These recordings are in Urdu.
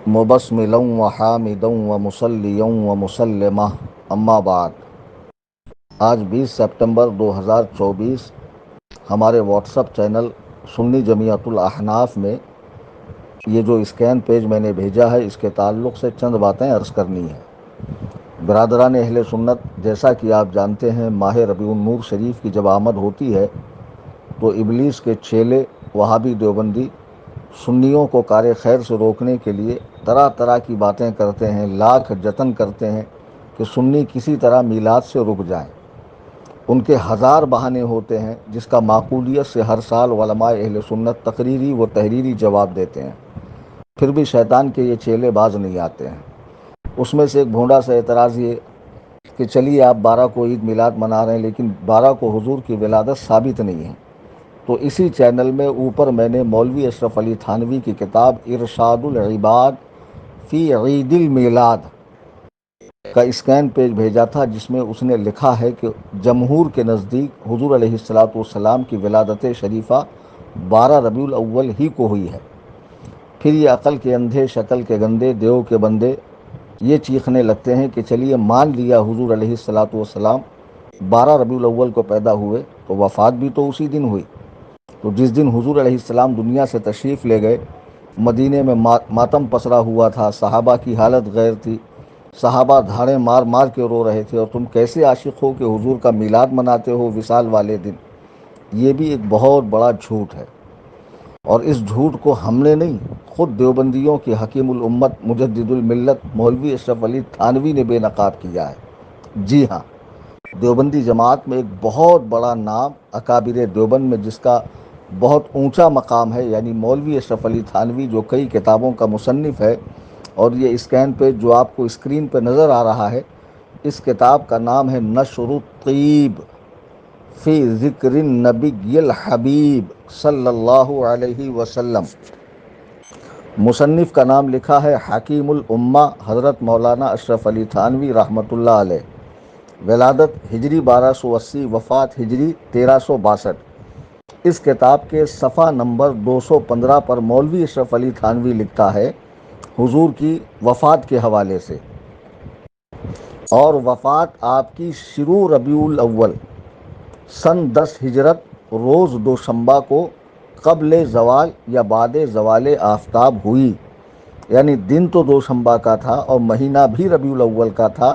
مبسملا وحامدا ومصلیا ومسلمہ اما بعد۔ آج 20 سپٹمبر 2024 ہمارے واٹس ایپ چینل سنی جمیعت الاحناف میں یہ جو اسکین پیج میں نے بھیجا ہے، اس کے تعلق سے چند باتیں عرض کرنی ہیں۔ برادران اہل سنت، جیسا کہ آپ جانتے ہیں، ماہ ربیع النور شریف کی جب آمد ہوتی ہے تو ابلیس کے چیلے وہابی دیوبندی سنیوں کو کار خیر سے روکنے کے لیے طرح طرح کی باتیں کرتے ہیں، لاکھ جتن کرتے ہیں کہ سنی کسی طرح میلاد سے رک جائیں۔ ان کے ہزار بہانے ہوتے ہیں جس کا معقولیت سے ہر سال علماء اہل سنت تقریری و تحریری جواب دیتے ہیں، پھر بھی شیطان کے یہ چیلے باز نہیں آتے ہیں۔ اس میں سے ایک بھونڈا سا اعتراض یہ کہ چلیے آپ 12 کو عید میلاد منا رہے ہیں، لیکن 12 کو حضور کی ولادت ثابت نہیں ہے۔ تو اسی چینل میں اوپر میں نے مولوی اشرف علی تھانوی کی کتاب ارشاد العباد فی عید المیلاد کا اسکین پیج بھیجا تھا، جس میں اس نے لکھا ہے کہ جمہور کے نزدیک حضور علیہ السلام کی ولادت شریفہ 12 ربیع الاول ہی کو ہوئی ہے۔ پھر یہ عقل کے اندھے، شکل کے گندے، دیو کے بندے یہ چیخنے لگتے ہیں کہ چلیے مان لیا حضور علیہ السلام 12 ربیع الاول کو پیدا ہوئے تو وفات بھی تو اسی دن ہوئی۔ تو جس دن حضور علیہ السلام دنیا سے تشریف لے گئے، مدینے میں ماتم پسرا ہوا تھا، صحابہ کی حالت غیر تھی، صحابہ دھاڑیں مار مار کے رو رہے تھے، اور تم کیسے عاشق ہو کہ حضور کا میلاد مناتے ہو وصال والے دن؟ یہ بھی ایک بہت بڑا جھوٹ ہے، اور اس جھوٹ کو ہم نے نہیں، خود دیوبندیوں کے حکیم الامت مجدد الملت مولوی اشرف علی تھانوی نے بے نقاب کیا ہے۔ جی ہاں، دیوبندی جماعت میں ایک بہت بڑا نام اکابر دیوبند میں جس کا بہت اونچا مقام ہے، یعنی مولوی اشرف علی تھانوی، جو کئی کتابوں کا مصنف ہے، اور یہ اسکین پیج جو آپ کو اسکرین پہ نظر آ رہا ہے، اس کتاب کا نام ہے نشر الطیب فی ذکر النبی الحبیب صلی اللہ علیہ وسلم۔ مصنف کا نام لکھا ہے حکیم الامہ حضرت مولانا اشرف علی تھانوی رحمۃ اللہ علیہ۔ ولادت ہجری 1280، وفات ہجری 1362۔ اس کتاب کے صفحہ نمبر 215 پر مولوی اشرف علی تھانوی لکھتا ہے حضور کی وفات کے حوالے سے، اور وفات آپ کی شروع ربیع الاول سن 10 ہجرت روز دوشنبہ کو قبل زوال یا بعد زوال آفتاب ہوئی، یعنی دن تو دوشنبہ کا تھا اور مہینہ بھی ربیع الاول کا تھا،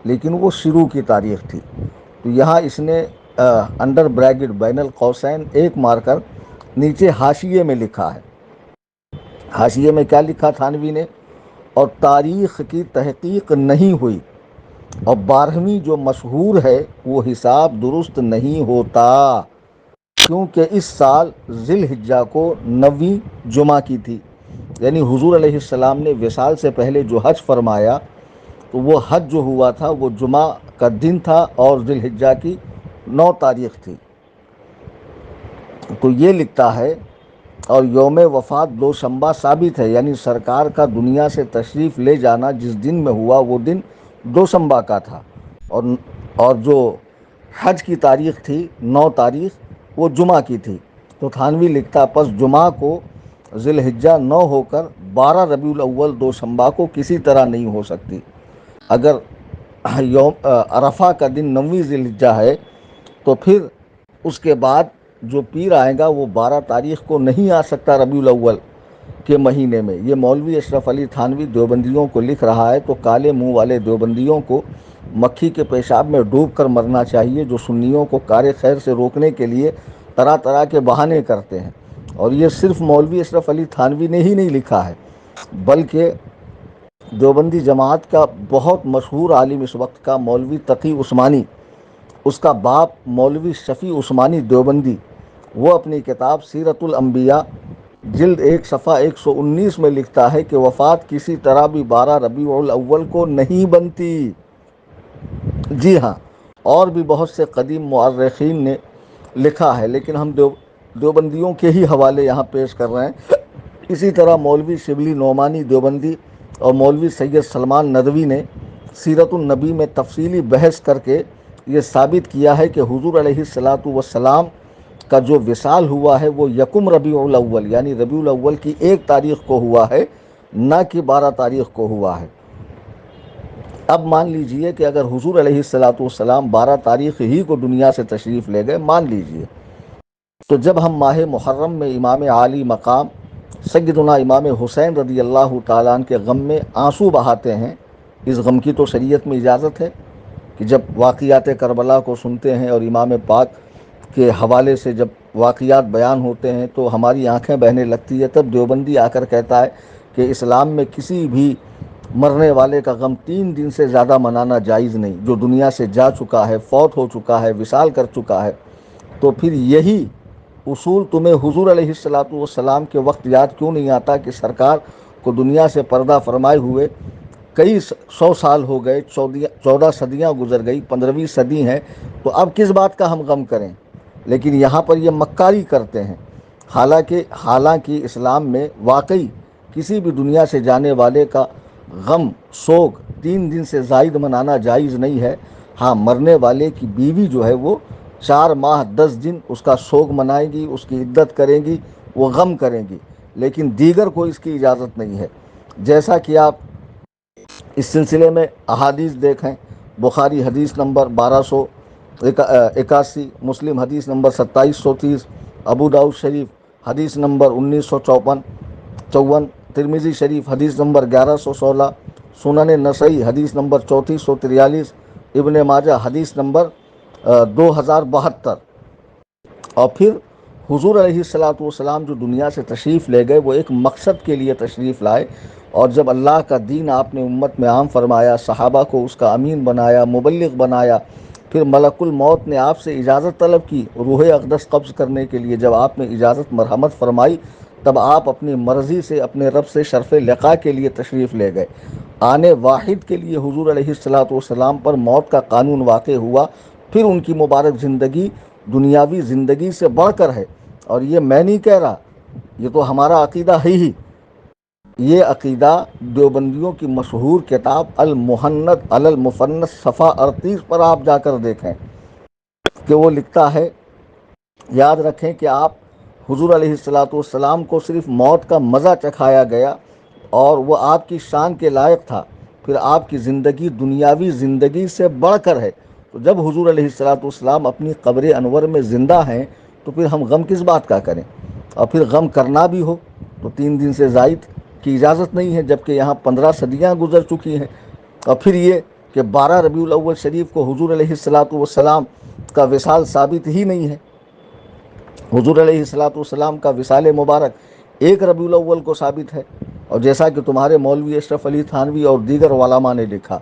لیکن وہ شروع کی تاریخ تھی۔ تو یہاں اس نے انڈر بریکٹ بین القوسین ایک مار کر نیچے حاشیے میں لکھا ہے۔ حاشیے میں کیا لکھا تھانوی نے؟ اور تاریخ کی تحقیق نہیں ہوئی، اور 12ویں جو مشہور ہے وہ حساب درست نہیں ہوتا، کیونکہ اس سال ذی الحجہ کو 9ویں جمعہ کی تھی، یعنی حضور علیہ السلام نے وصال سے پہلے جو حج فرمایا تو وہ حج جو ہوا تھا وہ جمعہ کا دن تھا اور ذی الحجہ کی 9 تاریخ تھی۔ تو یہ لکھتا ہے، اور یوم وفات دوشنبہ ثابت ہے، یعنی سرکار کا دنیا سے تشریف لے جانا جس دن میں ہوا وہ دن دوشنبہ کا تھا، اور جو حج کی تاریخ تھی 9 تاریخ وہ جمعہ کی تھی۔ تو تھانوی لکھتا پس جمعہ کو ذی الحجہ 9 ہو کر 12 ربیع الاول دوشنبہ کو کسی طرح نہیں ہو سکتی۔ اگر یوم عرفہ کا دن 9ویں ذی الحجہ ہے تو پھر اس کے بعد جو پیر آئے گا وہ 12 تاریخ کو نہیں آ سکتا ربیع الاول کے مہینے میں۔ یہ مولوی اشرف علی تھانوی دیوبندیوں کو لکھ رہا ہے، تو کالے منہ والے دیوبندیوں کو مکھی کے پیشاب میں ڈوب کر مرنا چاہیے، جو سنیوں کو کار خیر سے روکنے کے لیے طرح طرح کے بہانے کرتے ہیں۔ اور یہ صرف مولوی اشرف علی تھانوی نے ہی نہیں لکھا ہے، بلکہ دیوبندی جماعت کا بہت مشہور عالم اس وقت کا مولوی تقی عثمانی، اس کا باپ مولوی شفیع عثمانی دیوبندی، وہ اپنی کتاب سیرت الانبیاء جلد 1 صفحہ 119 میں لکھتا ہے کہ وفات کسی طرح بھی 12 ربیع الاول کو نہیں بنتی۔ جی ہاں، اور بھی بہت سے قدیم مورخین نے لکھا ہے، لیکن ہم دیوبندیوں کے ہی حوالے یہاں پیش کر رہے ہیں۔ اسی طرح مولوی شبلی نعمانی دیوبندی اور مولوی سید سلمان ندوی نے سیرت النبی میں تفصیلی بحث کر کے یہ ثابت کیا ہے کہ حضور علیہ السلام کا جو وصال ہوا ہے وہ یکم ربیع الاول، یعنی ربیع الاول کی 1 تاریخ کو ہوا ہے، نہ کہ 12 تاریخ کو ہوا ہے۔ اب مان لیجئے کہ اگر حضور علیہ الصلوۃ والسلام 12 تاریخ ہی کو دنیا سے تشریف لے گئے، مان لیجئے، تو جب ہم ماہ محرم میں امام عالی مقام سیدنا امام حسین رضی اللہ تعالیٰ عنہ کے غم میں آنسو بہاتے ہیں، اس غم کی تو شریعت میں اجازت ہے کہ جب واقعات کربلا کو سنتے ہیں اور امام پاک کے حوالے سے جب واقعات بیان ہوتے ہیں تو ہماری آنکھیں بہنے لگتی ہے۔ تب دیوبندی آ کر کہتا ہے کہ اسلام میں کسی بھی مرنے والے کا غم 3 دن سے زیادہ منانا جائز نہیں، جو دنیا سے جا چکا ہے، فوت ہو چکا ہے، وصال کر چکا ہے۔ تو پھر یہی اصول تمہیں حضور علیہ الصلوۃ والسلام کے وقت یاد کیوں نہیں آتا کہ سرکار کو دنیا سے پردہ فرمائے ہوئے کئی 100 سال ہو گئے، 14 صدیاں گزر گئی، 15ویں صدی ہے، تو اب کس بات کا ہم غم کریں؟ لیکن یہاں پر یہ مکاری کرتے ہیں، حالانکہ اسلام میں واقعی کسی بھی دنیا سے جانے والے کا غم سوگ 3 دن سے زائد منانا جائز نہیں ہے۔ ہاں، مرنے والے کی بیوی جو ہے وہ 4 ماہ 10 دن اس کا سوگ منائے گی، اس کی عدت کریں گی، وہ غم کریں گی، لیکن دیگر کو اس کی اجازت نہیں ہے۔ جیسا کہ آپ اس سلسلے میں احادیث دیکھیں، بخاری حدیث نمبر 1281، مسلم حدیث نمبر 2730، ابو داؤد شریف حدیث نمبر 1954، ترمذی شریف حدیث نمبر 1116، سنن نسائی حدیث نمبر 3443، ابن ماجہ حدیث نمبر 2072۔ اور پھر حضور علیہ الصلوۃ والسلام جو دنیا سے تشریف لے گئے وہ ایک مقصد کے لیے تشریف لائے، اور جب اللہ کا دین آپ نے امت میں عام فرمایا، صحابہ کو اس کا امین بنایا، مبلغ بنایا، پھر ملک الموت نے آپ سے اجازت طلب کی روح اقدس قبض کرنے کے لیے۔ جب آپ نے اجازت مرحمت فرمائی تب آپ اپنی مرضی سے اپنے رب سے شرف لقاء کے لیے تشریف لے گئے۔ آنے واحد کے لیے حضور علیہ الصلوۃ والسلام پر موت کا قانون واقع ہوا، پھر ان کی مبارک زندگی دنیاوی زندگی سے بڑھ کر ہے، اور یہ میں نہیں کہہ رہا، یہ تو ہمارا عقیدہ ہے ہی۔ یہ عقیدہ دیوبندیوں کی مشہور کتاب المحنت علی المفنس صفحہ 38 پر آپ جا کر دیکھیں کہ وہ لکھتا ہے، یاد رکھیں کہ آپ حضور علیہ الصلوۃ والسلام کو صرف موت کا مزہ چکھایا گیا اور وہ آپ کی شان کے لائق تھا، پھر آپ کی زندگی دنیاوی زندگی سے بڑھ کر ہے۔ تو جب حضور علیہ الصلوۃ والسلام اپنی قبر انور میں زندہ ہیں تو پھر ہم غم کس بات کا کریں؟ اور پھر غم کرنا بھی ہو تو 3 دن سے زائد کی اجازت نہیں ہے، جبکہ یہاں 15 صدیاں گزر چکی ہیں۔ اور پھر یہ کہ 12 ربیع الاول شریف کو حضور علیہ الصلوۃ والسلام کا وصال ثابت ہی نہیں ہے۔ حضور علیہ الصلوۃ والسلام کا وصال مبارک 1 ربیع الاول کو ثابت ہے، اور جیسا کہ تمہارے مولوی اشرف علی تھانوی اور دیگر علماء نے لکھا۔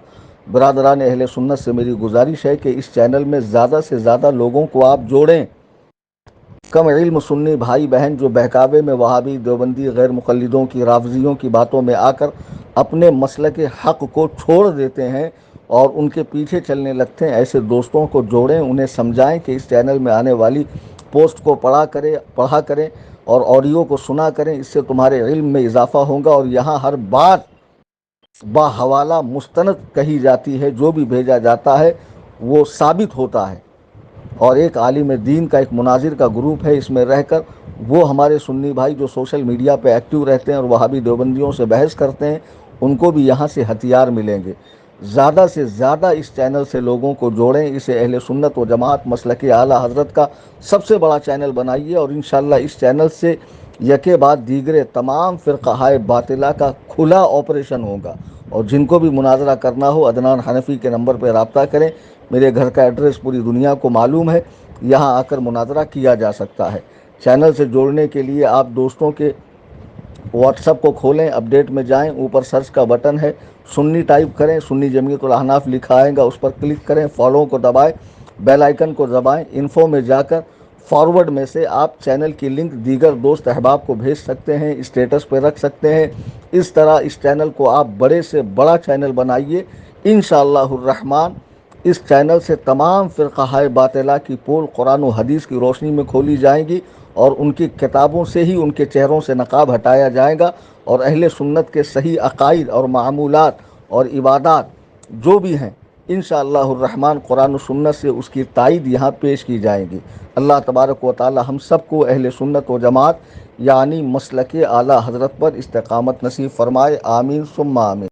برادران اہل سنت سے میری گزارش ہے کہ اس چینل میں زیادہ سے زیادہ لوگوں کو آپ جوڑیں۔ کم علم سنی بھائی بہن جو بہکاوے میں وہابی، دیوبندی، غیر مقلدوں کی، رافضیوں کی باتوں میں آ کر اپنے مسلک حق کو چھوڑ دیتے ہیں اور ان کے پیچھے چلنے لگتے ہیں، ایسے دوستوں کو جوڑیں، انہیں سمجھائیں کہ اس چینل میں آنے والی پوسٹ کو پڑھا کریں اور آڈیو کو سنا کریں، اس سے تمہارے علم میں اضافہ ہوگا، اور یہاں ہر بات باحوالہ مستند کہی جاتی ہے، جو بھی بھیجا جاتا ہے وہ ثابت ہوتا ہے۔ اور ایک عالم دین کا ایک مناظر کا گروپ ہے، اس میں رہ کر وہ ہمارے سنی بھائی جو سوشل میڈیا پہ ایکٹیو رہتے ہیں اور وہابی دیوبندیوں سے بحث کرتے ہیں، ان کو بھی یہاں سے ہتھیار ملیں گے۔ زیادہ سے زیادہ اس چینل سے لوگوں کو جوڑیں، اسے اہل سنت و جماعت مسلک اعلیٰ حضرت کا سب سے بڑا چینل بنائیے، اور انشاءاللہ اس چینل سے یکے بعد دیگرے تمام فرقہائے باطلہ کا کھلا آپریشن ہوگا۔ اور جن کو بھی مناظرہ کرنا ہو عدنان حنفی کے نمبر پہ رابطہ کریں، میرے گھر کا ایڈریس پوری دنیا کو معلوم ہے، یہاں آ کر مناظرہ کیا جا سکتا ہے۔ چینل سے جوڑنے کے لیے آپ دوستوں کے واٹس ایپ کو کھولیں، اپڈیٹ میں جائیں، اوپر سرچ کا بٹن ہے، سنی ٹائپ کریں، سنی جمعیت الاحناف لکھا آئے گا، اس پر کلک کریں، فالو کو دبائیں، بیل آئیکن کو دبائیں، انفو میں جا کر فارورڈ میں سے آپ چینل کی لنک دیگر دوست احباب کو بھیج سکتے ہیں، اسٹیٹس پہ رکھ سکتے ہیں۔ اس طرح اس چینل کو آپ بڑے سے بڑا چینل بنائیے، انشاءاللہ الرحمن۔ اس چینل سے تمام فرقہائے باطلہ کی پول قرآن و حدیث کی روشنی میں کھولی جائیں گی، اور ان کی کتابوں سے ہی ان کے چہروں سے نقاب ہٹایا جائے گا، اور اہل سنت کے صحیح عقائد اور معمولات اور عبادات جو بھی ہیں انشاءاللہ الرحمن قرآن و سنت سے اس کی تائید یہاں پیش کی جائے گی۔ اللہ تبارک و تعالی ہم سب کو اہل سنت و جماعت یعنی مسلک اعلیٰ حضرت پر استقامت نصیب فرمائے، آمین ثم آمین۔